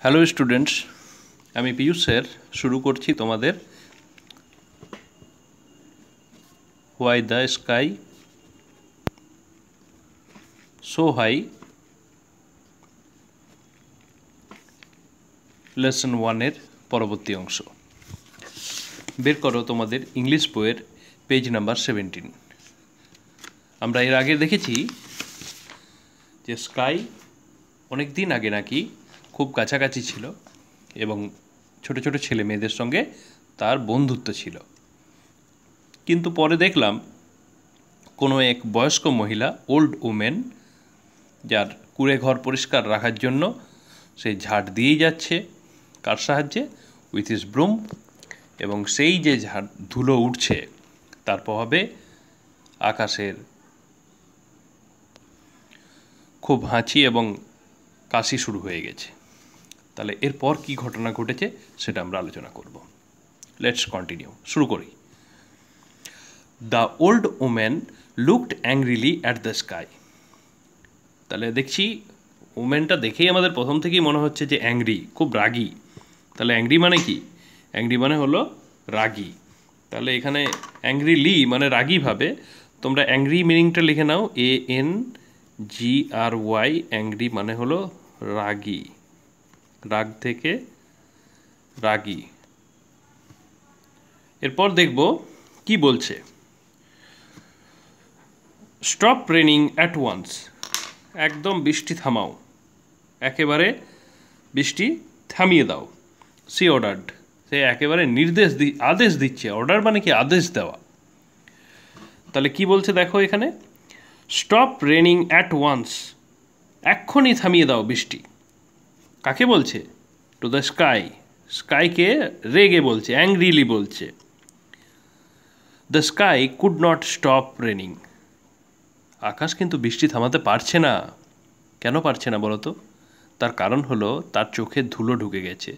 Hello students, আমি Piyush sir শুরু করছি তোমাদের why the sky so high lesson 1-এর পরবর্তী অংশ। বের করো তোমাদের ইংলিশ বইয়ের পেজ নাম্বার 17। আমরা এর আগে দেখেছি যে স্কাই অনেক দিন আগে নাকি খুব কাছাকাছি ছিল এবং ছোট ছোট ছেলে মেয়েদের সঙ্গে তার বন্ধুত্ব ছিল, কিন্তু পরে দেখলাম কোনো এক বয়স্ক মহিলা, ওল্ড উমেন, যার কুঁড়ে ঘর পরিষ্কার রাখার জন্য সে ঝাড় দিয়েই যাচ্ছে। কার সাহায্যে? With his broom. এবং সেই যে ঝাড় ধুলো উঠছে তার প্রভাবে আকাশের খুব হাঁচি এবং কাশি শুরু হয়ে গেছে। তাহলে এরপর কি ঘটনা ঘটেছে সেটা আমরা আলোচনা করব। লেটস কন্টিনিউ, শুরু করি। The old woman looked angrily at the sky. তাহলে দেখছি ওম্যানটা দেখেই আমাদের প্রথম থেকেই মনে হচ্ছে যে অ্যাংরি, খুব রাগী। তাহলে অ্যাংরি মানে কি? অ্যাংরি মানে হলো রাগী। তাহলে এখানে অ্যাংরিলি মানে রাগীভাবে, তোমরা অ্যাংরি মিনিংটা লিখে নাও, ANGRY। অ্যাংরি মানে হলো রাগী, রাগ থেকে রাগী। এরপর দেখব কি বলছে। Stop raining at once. একদম বৃষ্টি থামাও, একেবারে বৃষ্টি থামিয়ে দাও। সি অর্ডার্ড, সে একেবারে আদেশ দিচ্ছে। অর্ডার মানে কি? আদেশ দেওয়া। তাহলে কি বলছে দেখো এখানে, স্টপ রেনিং অ্যাট ওয়ান্স, এক্ষুনি থামিয়ে দাও বৃষ্টি। কাকে বলছে? To the sky. স্কাইকে রেগে বলছে, অ্যাংরিলি বলছে। The sky could not stop raining. আকাশ কিন্তু বৃষ্টি থামাতে পারছে না। কেন পারছে না বলো তো? তার কারণ হলো তার চোখে ধুলো ঢুকে গেছে।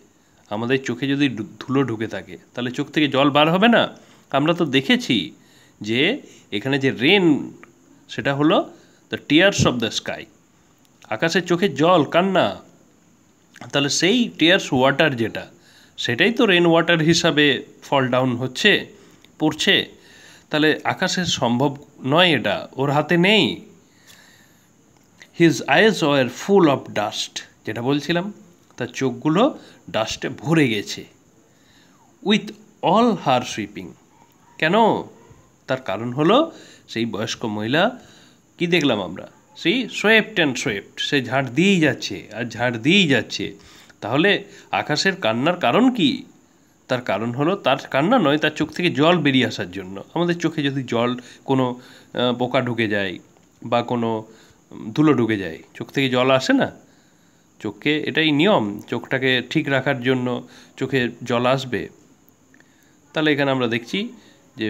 আমাদের চোখে যদি ধুলো ঢুকে থাকে তাহলে চোখ থেকে জল বার হবে না। আমরা তো দেখেছি যে এখানে যে রেন, সেটা হলো the tears of the sky. আকাশের চোখে জল, কান্না। তাহলে সেই টিয়ার্স ওয়াটার যেটা, সেটাই তো রেন ওয়াটার হিসাবে ফল ডাউন হচ্ছে, পড়ছে। তাহলে আকাশের সম্ভব নয়, এটা ওর হাতে নেই। His eyes were full of dust, যেটা বলছিলাম, তার চোখগুলো ডাস্টে ভরে গেছে। With all her sweeping. কেন? তার কারণ হলো সেই বয়স্ক মহিলা, কি দেখলাম আমরা, সেই সোয়েপ্ট অ্যান্ড সোয়েপ্ট, সে ঝাড় দিয়েই যাচ্ছে আর ঝাড় দিয়েই যাচ্ছে। তাহলে আকাশের কান্নার কারণ কি? তার কারণ হলো, তার কান্না নয়, তার চোখ থেকে জল বেরিয়ে আসার জন্য। আমাদের চোখে যদি জল, কোনো পোকা ঢুকে যায় বা কোনো ধুলো ঢুকে যায়, চোখ থেকে জল আসে না? চোখে এটাই নিয়ম, চোখটাকে ঠিক রাখার জন্য চোখে জল আসবে। তাহলে এখানে আমরা দেখছি যে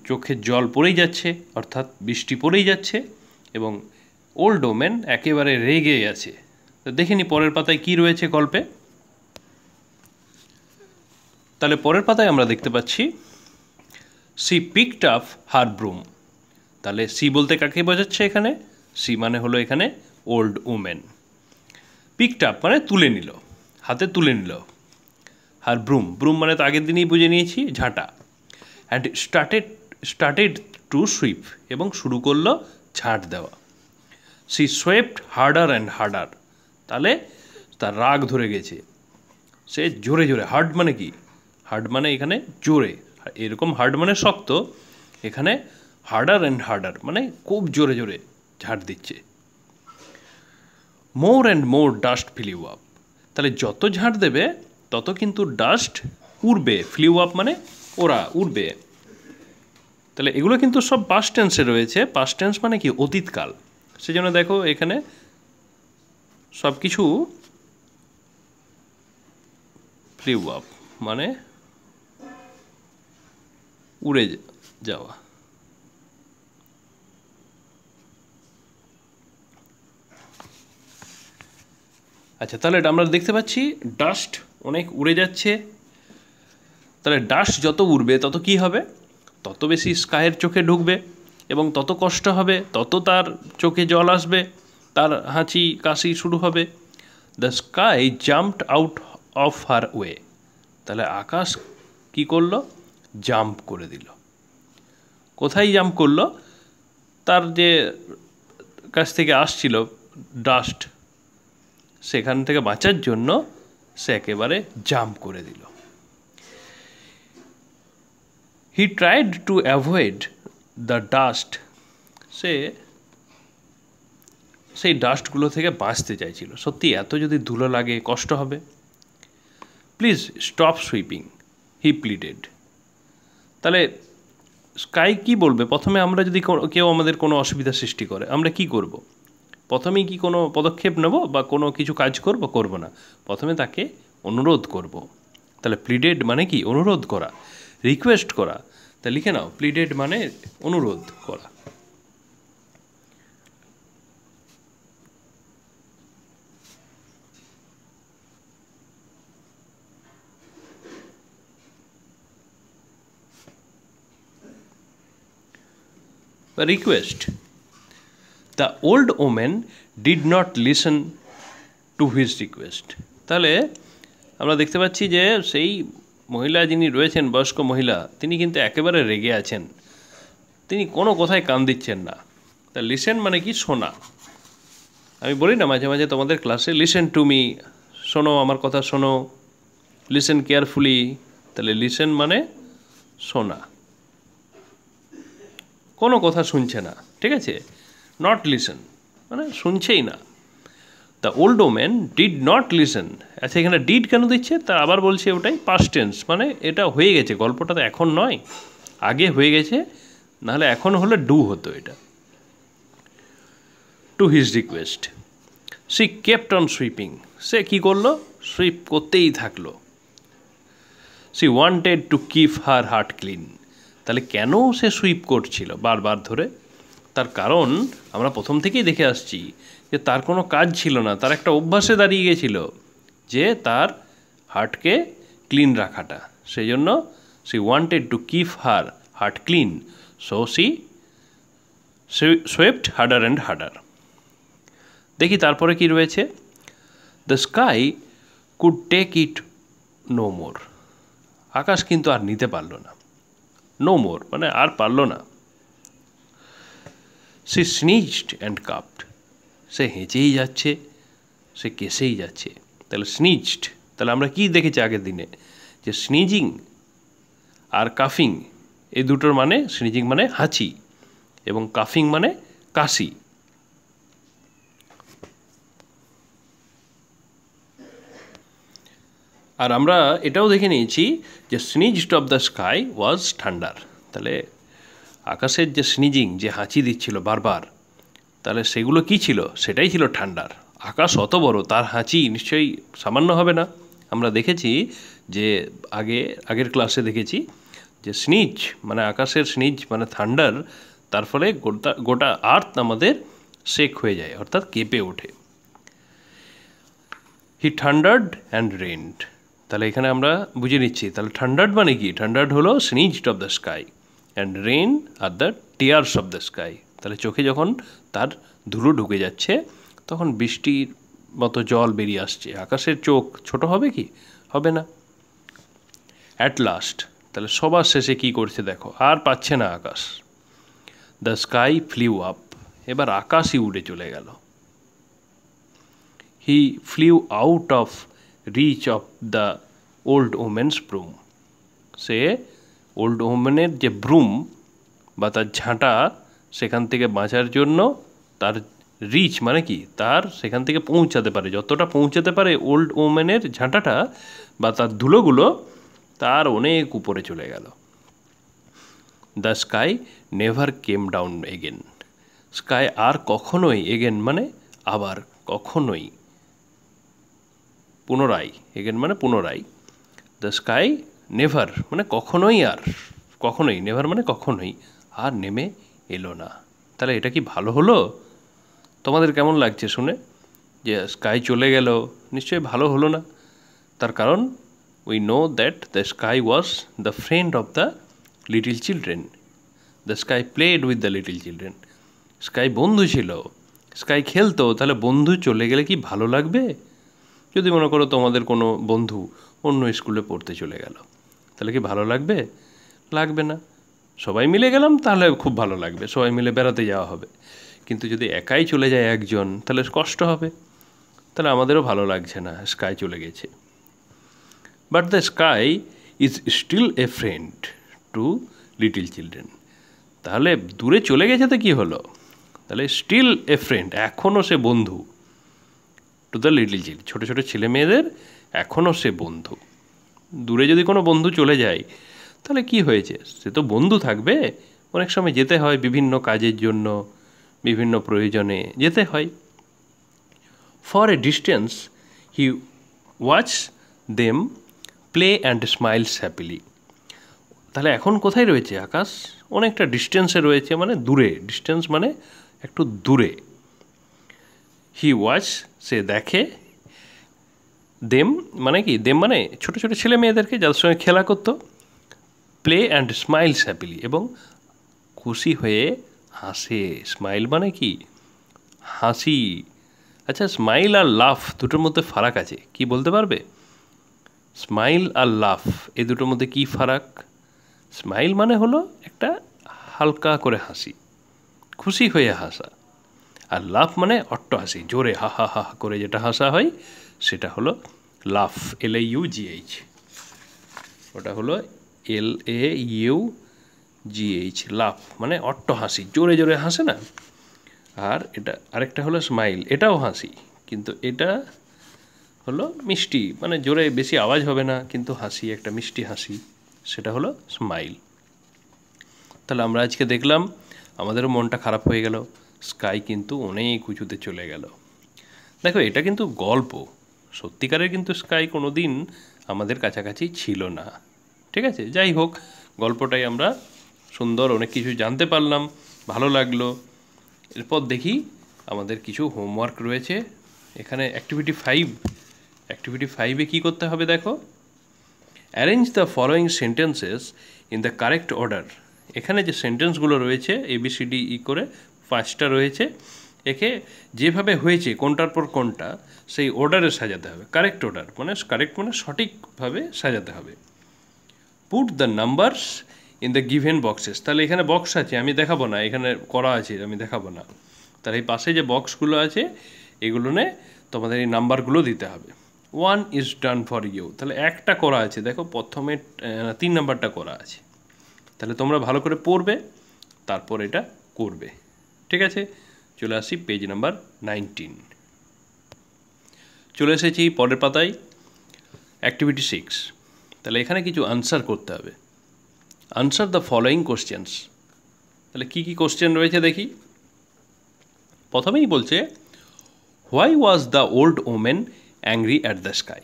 চোখের জল পড়েই যাচ্ছে, অর্থাৎ বৃষ্টি পড়েই যাচ্ছে, এবং ওল্ড ওম্যান একেবারে রেগে আছে। তো দেখে নি পরের পাতায় কি রয়েছে গল্পে। তাহলে পরের পাতায় আমরা দেখতে পাচ্ছি সি পিকড আপ হার ব্রুম। তাহলে সি বলতে কাকে বোঝাচ্ছে এখানে? সি মানে হলো এখানে ওল্ড উমেন। পিকড আপ মানে তুলে নিল, হাতে তুলে নিল। হার ব্রুম, ব্রুম মানে তো আগের দিনই বুঝে নিয়েছি, ঝাঁটা। অ্যান্ড স্টার্টেড টু সুইপ, এবং শুরু করলো ঝাঁট দেওয়া। She swept harder and harder. তাহলে তার রাগ ধরে গেছে, সে জোরে জোরে। হার্ড মানে কি? হার্ড মানে এখানে জোরে, এরকম হার্ড মানে শক্ত, এখানে হার্ডার অ্যান্ড হার্ডার মানে খুব জোরে জোরে ঝাড় দিচ্ছে। More and more dust flew up. তাহলে যত ঝাড় দেবে তত কিন্তু ডাস্ট উড়বে। ফ্লিউ আপ মানে ওরা উড়বে। তাহলে এগুলো কিন্তু সব পাস্ট টেন্সে রয়েছে। পাস্ট টেন্স মানে কি? অতীতকাল। সেজন্য দেখো এখানে সব কিছু ফ্লিউ আপ মানে উড়ে যাওয়া। আচ্ছা, তাহলে আমরা দেখতে পাচ্ছি ডাস্ট অনেক উড়ে যাচ্ছে। তাহলে ডাস্ট যত উড়বে তত কি হবে? তত বেশি স্কাইয়ের চোখে ঢুকবে এবং তত কষ্ট হবে, তত তার চোখে জল আসবে, তার হাঁচি কাশি শুরু হবে। The sky jumped out of her way. তাহলে আকাশ কি করলো? জাম্প করে দিল। কোথায় জাম্প করলো? তার যে কাছ থেকে আসছিল ডাস্ট, সেখান থেকে বাঁচার জন্য সে একেবারে জাম্প করে দিল। He tried to avoid the dust. সেই ডাস্টগুলো থেকে বাঁচতে চাইছিল। সত্যি এত যদি ধুলো লাগে কষ্ট হবে। Please stop sweeping, he pleaded. তাহলে স্কাই কি বলবে? প্রথমে আমরা যদি কেউ আমাদের কোনো অসুবিধা সৃষ্টি করে, আমরা কি করব? প্রথমেই কি কোনো পদক্ষেপ নেব বা কোনো কিছু কাজ করব না। প্রথমে তাকে অনুরোধ করব। তাহলে প্লিডেড মানে কি? অনুরোধ করা, রিকোয়েস্ট করা। তা লিখে নাও, প্লিডেড মানে অনুরোধ করা। Request. The old woman did not listen to his request. তাহলে আমরা দেখতে পাচ্ছি যে সেই মহিলা যিনি রয়েছেন, বয়স্ক মহিলা, তিনি কিন্তু একেবারে রেগে আছেন। তিনি কোনো কথায় কান দিচ্ছেন না। তা লিসেন মানে কি? শোনা। আমি বলি না মাঝে মাঝে তোমাদের ক্লাসে, লিসেন টু মি, শোনো আমার কথা শোনো, লিসেন কেয়ারফুলি। তাহলে লিসেন মানে শোনা, কোনো কথা শুনছে না, ঠিক আছে? নট লিসেন মানে শুনছেই না। The old woman did not listen. আচ্ছা, এখানে ডিড কেন দিচ্ছে? তা আবার বলছে ওটাই পাস্ট টেন্স, মানে এটা হয়ে গেছে, গল্পটা তো এখন নয়, আগে হয়ে গেছে, নাহলে এখন হলে ডু হতো এটা। To his request she kept on sweeping. সে কী করলো? সুইপ করতেই থাকলো। She wanted to keep her heart clean. তাহলে কেন সে সুইপ করছিল বারবার ধরে? তার কারণ আমরা প্রথম থেকেই দেখে আসছি যে তার কোনো কাজ ছিল না, তার একটা অভ্যাসে দাঁড়িয়ে গেছিল যে তার হার্টকে ক্লিন রাখাটা। সেই জন্য she wanted to keep her heart clean, so she swept harder and harder. দেখি তারপরে কি রয়েছে। The sky could take it no more. আকাশ কিন্তু আর নিতে পারল না। নো মোর মানে আর পারল না। সে স্নিজড অ্যান্ড কাপড। সে হেঁচেই যাচ্ছে, সে কেসেই যাচ্ছে। তাহলে স্নিজড, তাহলে আমরা কি দেখেছি আগের দিনে? যে স্নিজিং আর কাফিং, এই দুটোর মানে, স্নিজিং মানে হাঁচি এবং কাফিং মানে কাশি। আর আমরা এটাও দেখে নিয়েছি যে sneezed of the sky was thunder. তাহলে আকাশের যে স্নিজিং, যে হাঁচি দিচ্ছিল বারবার, তাহলে সেগুলো কি ছিল? সেটাই ছিল ঠান্ডার। আকাশ অত বড়, তার হাঁচি নিশ্চয়ই সামান্য হবে না। আমরা দেখেছি যে আগের ক্লাসে দেখেছি যে স্নিজ মানে আকাশের স্নিজ মানে থান্ডার, তার ফলে গোটা আর্থ আমাদের শেক হয়ে যায়, অর্থাৎ কেঁপে ওঠে। হি থান্ডার্ড অ্যান্ড রেইনড। তাহলে এখানে আমরা বুঝে নিচ্ছি, তাহলে থান্ডার্ড মানে কি? থান্ডার্ড হলো sneezed of the sky, and rain আর the tears of the sky. তাহলে চোখে যখন তার ধুলো ঢুকে যাচ্ছে, তখন বৃষ্টির মতো জল বেরিয়ে আসছে। আকাশের চোখ ছোট হবে কি? হবে না। অ্যাট লাস্ট, তাহলে সবার শেষে কি করছে দেখো, আর পাচ্ছে না আকাশ। The sky flew up. এবার আকাশই উড়ে চলে গেল। He flew out of reach of the old women's broom. সে ওল্ড ওমেনের যে ব্রুম বা তার ঝাঁটা, সেখান থেকে বাঁচার জন্য তার রিচ মানে কি? তার সেখান থেকে পৌঁছাতে পারে, যতটা পৌঁছাতে পারে ওল্ড ওমেনের ঝাঁটাটা বা তার ধুলোগুলো, তার অনেক উপরে চলে গেল। The sky never came down again. Sky আর কখনোই, এগেন মানে আবার, কখনোই, পুনরায়, এগেন মানে পুনরায়। দ্য স্কাই নেভার মানে কখনোই, আর কখনোই, নেভার মানে কখনোই, আর নেমে এলো না। তাহলে এটা কি ভালো হলো? তোমাদের কেমন লাগছে শুনে যে স্কাই চলে গেল? নিশ্চয়ই ভালো হলো না। তার কারণ we know that the sky was the friend of the little children. The sky played with the little children. Sky বন্ধু ছিল, স্কাই খেলতো। তাহলে বন্ধু চলে গেলে কি ভালো লাগবে? যদি মনে করো তোমাদের কোনো বন্ধু অন্য স্কুলে পড়তে চলে গেল, তাহলে কি ভালো লাগবে? লাগবে না। সবাই মিলে গেলাম তাহলে খুব ভালো লাগবে, সবাই মিলে বেড়াতে যাওয়া হবে। কিন্তু যদি একাই চলে যায় একজন, তাহলে কষ্ট হবে, তাহলে আমাদেরও ভালো লাগছে না, স্কাই চলে গেছে। But the sky is still a friend to little children. তাহলে দূরে চলে গেছে তো কী হলো, তাহলে স্টিল এ ফ্রেন্ড, এখনও সে বন্ধু টু দ্য লিটল চিলড্রেন, ছোটো ছোটো ছেলে মেয়েদের এখনও সে বন্ধু। দূরে যদি কোনো বন্ধু চলে যায় তাহলে কি হয়েছে, সে তো বন্ধু থাকবে। অনেক সময় যেতে হয় বিভিন্ন কাজের জন্য, বিভিন্ন প্রয়োজনে যেতে হয়। For a distance he watch them play and smiles happily. তাহলে এখন কোথায় রয়েছে আকাশ? অনেকটা ডিস্টেন্সে রয়েছে, মানে দূরে। ডিস্টেন্স মানে একটু দূরে। হি ওয়াচ, সে দেখে। দেম মানে কি? দেম মানে ছোটো ছোটো ছেলে মেয়েদেরকে, যাদের সঙ্গে খেলা করতো। প্লে অ্যান্ড স্মাইলস হ্যাপিলি, এবং খুশি হয়ে হাসে। স্মাইল মানে কি? হাসি। আচ্ছা, স্মাইল আর লাফ দুটোর মধ্যে ফারাক আছে, কি বলতে পারবে? স্মাইল আর লাফ এই দুটোর মধ্যে কি ফারাক? স্মাইল মানে হলো একটা হালকা করে হাসি, খুশি হয়ে হাসা। আর লাফ মানে অট্টহাসি, জোরে হা হা হা করে যেটা হাসা হয় সেটা হলো লাফ, LAUGH। ওটা হলো LAUGH, লাফ মানে অট্টহাসি, জোরে জোরে হাসে না। আর এটা আরেকটা হলো স্মাইল, এটাও হাসি, কিন্তু এটা হলো মিষ্টি, মানে জোরে বেশি আওয়াজ হবে না, কিন্তু হাসি একটা মিষ্টি হাসি, সেটা হলো স্মাইল। তাহলে আমরা আজকে দেখলাম আমাদেরও মনটা খারাপ হয়ে গেল, স্কাই কিন্তু অনেক উঁচুতে চলে গেল। দেখো, এটা কিন্তু গল্প, সত্যিকারের কিন্তু স্কাই কোনো দিন আমাদের কাছাকাছি ছিল না। ঠিক আছে, যাই হোক, গল্পটাই আমরা সুন্দর অনেক কিছু জানতে পারলাম, ভালো লাগলো। এরপর দেখি আমাদের কিছু হোমওয়ার্ক রয়েছে এখানে। অ্যাক্টিভিটি 5-এ কী করতে হবে দেখো। Arrange the following sentences in the correct order. এখানে যে সেন্টেন্সগুলো রয়েছে ABCDE করে 5টা রয়েছে, একে যেভাবে হয়েছে কোনটার পর কোনটা সেই অর্ডারে সাজাতে হবে। কারেক্ট অর্ডার মানে সঠিকভাবে সাজাতে হবে। Put the numbers in the given boxes. তাহলে এখানে বক্স আছে, আমি দেখাবো না, এখানে করা আছে, আমি দেখাবো না। তাহলে এই পাশে যে বক্সগুলো আছে এগুলো নে তোমাদের এই নাম্বারগুলো দিতে হবে। 1 is done for you, তাহলে একটা করা আছে, দেখো প্রথমে 3 নাম্বারটা করা আছে। তাহলে তোমরা ভালো করে পড়বে, তারপর এটা করবে। ঠিক আছে, চলে আসি পেজ নাম্বার 19। চলে এসেছি পরের পাতায়, অ্যাক্টিভিটি 6। তাহলে এখানে কিছু আনসার করতে হবে। Answer the following questions. তাহলে কী কী কোশ্চেন রয়েছে দেখি। প্রথমেই বলছে, why was the old women angry at the sky.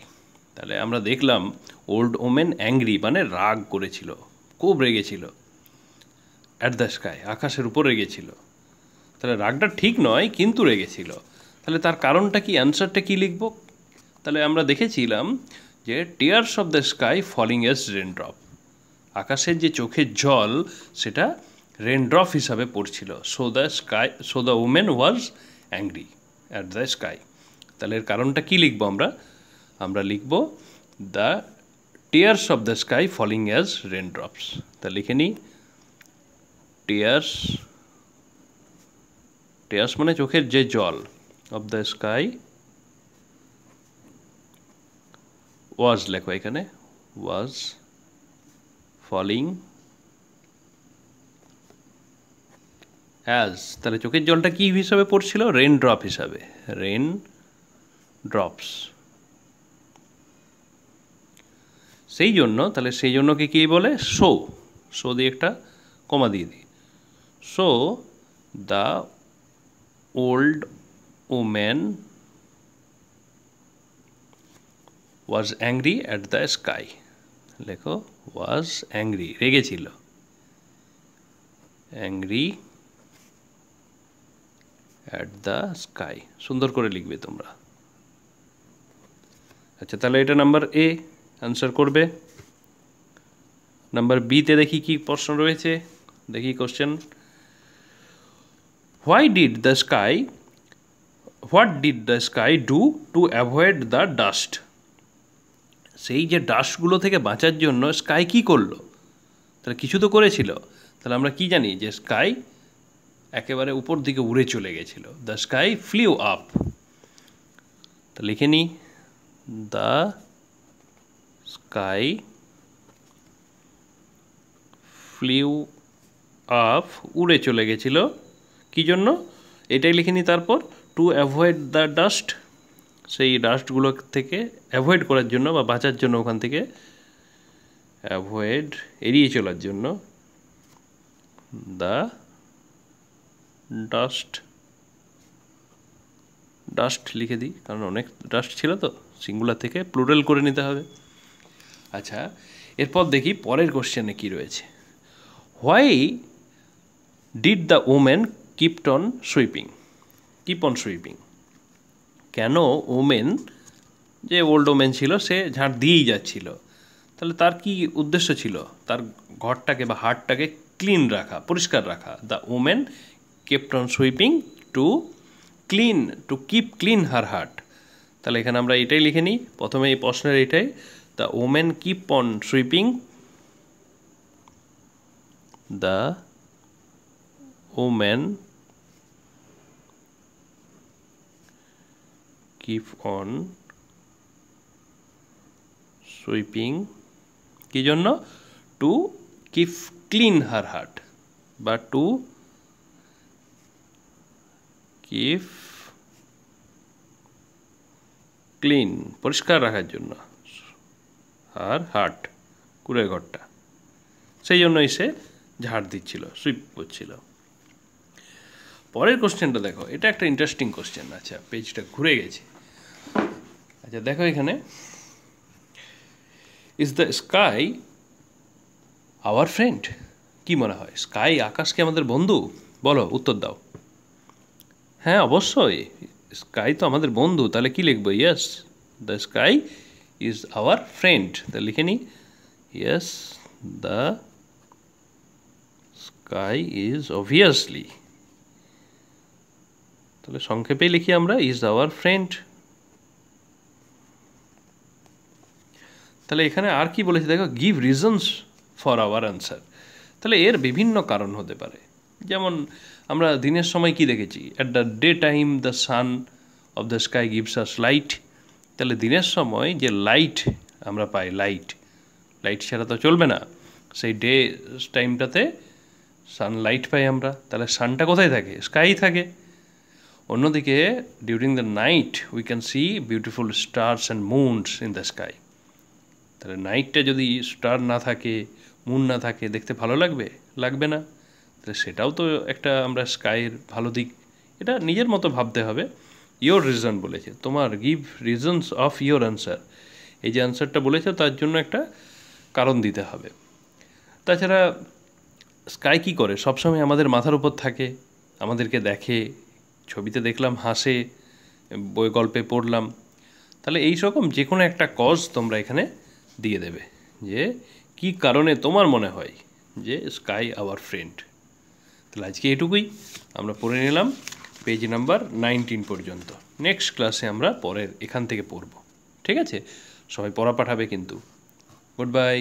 তাহলে আমরা দেখলাম ওল্ড ওমেন অ্যাংরি মানে রাগ করেছিল, খুব রেগেছিল। অ্যাট দ্য স্কাই আকাশের উপর রেগেছিল। তাহলে রাগটা ঠিক নয়, কিন্তু রেগেছিল। তাহলে তার কারণটা কি, অ্যান্সারটা কী লিখব? তাহলে আমরা দেখেছিলাম যে tears of the sky falling as raindrop. আকাশের যে চোখের জল সেটা রেনড্রপ হিসাবে পড়ছিল। So the women was angry at the sky. তাহলে এর কারণটা কী লিখব আমরা লিখব the tears of the sky falling as raindrops. তা লিখে নিই, টিয়ার্স মানে চোখের যে জল, অফ দ্য স্কাই ওয়াজ, লেখো এখানে ওয়াজ ফলিং অ্যাজ। তাহলে চোখের জলটা কী হিসাবে পড়ছিল? রেন ড্রপ হিসাবে, রেন ড্রপস। সেই জন্যকে কী বলে? শো দিয়ে একটা কমা দিয়ে দিই। So the old woman was angry at the sky. লেখো ওয়াজ অ্যাংরি, রেগেছিল, অ্যাংরি অ্যাট দ্য স্কাই। সুন্দর করে লিখবে তোমরা। আচ্ছা, তাহলে এটা নাম্বার A আনসার করবে। নাম্বার B-তে দেখি কি প্রশ্ন রয়েছে, দেখি question. Why did the sky what did the sky do to avoid the dust? সেই যে ডাস্টগুলো থেকে বাঁচার জন্য স্কাই কী করলো? তাহলে কিছু তো করেছিল। তাহলে আমরা কি জানি যে স্কাই একেবারে উপর দিকে উড়ে চলে গেছিল। The sky flew up. তা লিখে নিই, দ্য স্কাই ফ্লিউ আপ, উড়ে চলে গেছিল। কী জন্য? এটাই লিখে নিই তারপর, টু অ্যাভয়েড দ্য ডাস্ট, সেই ডাস্টগুলো থেকে অ্যাভয়েড করার জন্য বা বাঁচার জন্য, ওখান থেকে অ্যাভয়েড, এড়িয়ে চলার জন্য, দ্য ডাস্ট, ডাস্ট লিখে দিই কারণ অনেক ডাস্ট ছিল তো, সিঙ্গুলার থেকে প্লুরাল করে নিতে হবে। আচ্ছা, এরপর দেখি পরের কোশ্চেনে কী রয়েছে। Why did the women kept on sweeping? Keep on sweeping, কেন ওমেন, যে ওল্ড ওমেন ছিল, সে ঝাঁট দিয়েই যাচ্ছিল? তাহলে তার কি উদ্দেশ্য ছিল? তার ঘরটাকে বা হার্টটাকে ক্লিন রাখা, পরিষ্কার রাখা। The women kept on sweeping to clean, two keep clean her heart. তাহলে এখানে আমরা এটাই লিখে নিই, প্রথমে এই প্রশ্নের এটাই, the women keep on sweeping, the women keep on sweeping, কী জন্য? To keep clean her heart, বা টু কিপ ক্লিন, পরিষ্কার রাখার জন্য, আর হার্ট, কুড়ে ঘরটা, সেই জন্যই সে ঝাড় দিচ্ছিল, সুইপ করছিল। পরের কোশ্চেনটা দেখো, এটা একটা ইন্টারেস্টিং কোশ্চেন। আচ্ছা, পেজটা ঘুরে গেছে। আচ্ছা দেখো এখানে, is the sky our friend? কি মনে হয়, স্কাই, আকাশ কি আমাদের বন্ধু? বলো, উত্তর দাও। হ্যাঁ অবশ্যই, স্কাই তো আমাদের বন্ধু। তাহলে কি লিখবো? Yes, the sky is our friend. তাহলে লিখে নিই, yes, the sky is obviously, তাহলে সংক্ষেপে লিখি আমরা, ইজ আওয়ার ফ্রেন্ড। তাহলে এখানে আর কি বলেছে দেখো, give reasons for our answer. তাহলে এর বিভিন্ন কারণ হতে পারে। যেমন আমরা দিনের সময় কি দেখেছি, at the day time the son of the sky gives us light. তাহলে দিনের সময় যে লাইট আমরা পাই, লাইট ছাড়া তো চলবে না, সেই ডে টাইমটাতে সানলাইট পাই আমরা। তাহলে সানটা কোথায় থাকে? স্কাই থাকে। অন্যদিকে during the night we can see beautiful stars and moons in the sky. তাহলে নাইটটা যদি স্টার না থাকে, মুন না থাকে, দেখতে ভালো লাগবে? লাগবে না। তাহলে সেটাও তো একটা আমরা স্কাইয়ের ভালো দিক। এটা নিজের মতো ভাবতে হবে। ইয়োর রিজন বলেছে, তোমার give reasons of your answer, এই যে অ্যান্সারটা বলেছে তার জন্য একটা কারণ দিতে হবে। তাছাড়া স্কাই কী করে, সবসময় আমাদের মাথার উপর থাকে, আমাদেরকে দেখে, ছবিতে দেখলাম, হাসে, বই গল্পে পড়লাম। তাহলে এই রকম যে কোনো একটা কজ তোমরা এখানে দিয়ে দেবে, যে কি কারণে তোমার মনে হয় যে স্কাই আওয়ার ফ্রেন্ড। তাহলে আজকে এটুকুই আমরা পড়ে নিলাম, পেজ নাম্বার 19 পর্যন্ত। নেক্সট ক্লাসে আমরা পরের এখান থেকে পড়ব। ঠিক আছে, সবাই পড়া পাঠাবে কিন্তু। Good bye.